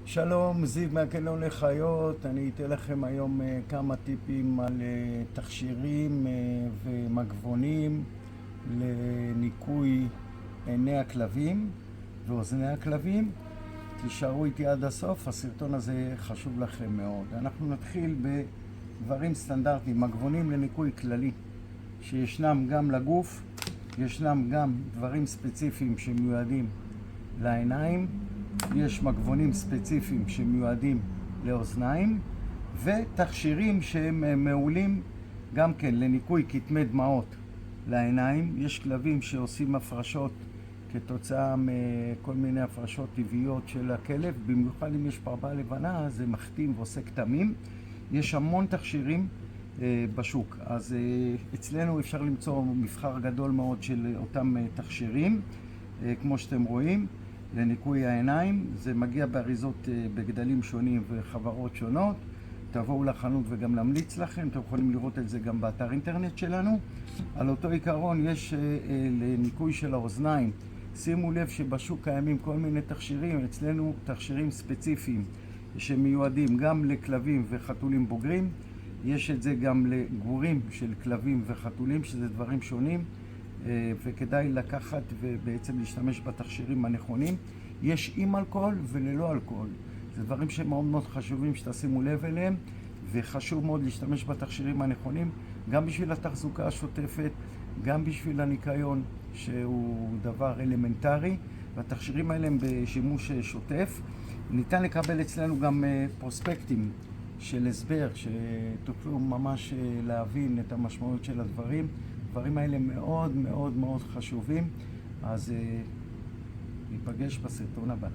שלום, זיו מהקניון לחיות. אני אתן לכם היום כמה טיפים על תכשירים ומגבונים לניקוי עיני הכלבים ואוזני הכלבים. תישארו איתי עד הסוף, הסרטון הזה חשוב לכם מאוד. אנחנו נתחיל בדברים סטנדרטיים, מגבונים לניקוי כללי שישנם גם לגוף, ישנם גם דברים ספציפיים שמיועדים לעיניים, יש מגבונים ספציפיים שמיועדים לאוזניים, ותכשירים שהם מעולים גם כן לניקוי כתמי דמעות לעיניים. יש כלבים שעושים הפרשות כתוצאה מכל מיני הפרשות טבעיות של הכלב, במיוחד אם יש פרווה לבנה זה מחתים ועושה כתמים. יש המון תכשירים בשוק, אז אצלנו אפשר למצוא מבחר גדול מאוד של אותם תכשירים, כמו שאתם רואים, לניקוי העיניים. זה מגיע באריזות בגדלים שונים וחברות שונות. תבואו לחנות וגם להמליץ לכם, אתם יכולים לראות את זה גם באתר אינטרנט שלנו. על אותו עיקרון יש לניקוי של האוזניים. שימו לב שבשוק קיימים כל מיני תכשירים, אצלנו תכשירים ספציפיים שמיועדים גם לכלבים וחתולים בוגרים. יש את זה גם לגורים של כלבים וחתולים, שזה דברים שונים, וכדאי לקחת ובעצם להשתמש בתכשירים הנכונים. יש עם אלכוהול וללא אלכוהול. זה דברים שמאוד מאוד חשובים שתשימו לב אליהם, וחשוב מאוד להשתמש בתכשירים הנכונים, גם בשביל התחזוקה השוטפת, גם בשביל הניקיון, שהוא דבר אלמנטרי, והתכשירים האלה הם בשימוש שוטף. ניתן לקבל אצלנו גם פרוספקטים של הסבר, שתוכלו ממש להבין את המשמעות של הדברים. הדברים האלה מאוד מאוד מאוד חשובים, אז ניפגש בסרטון הבא.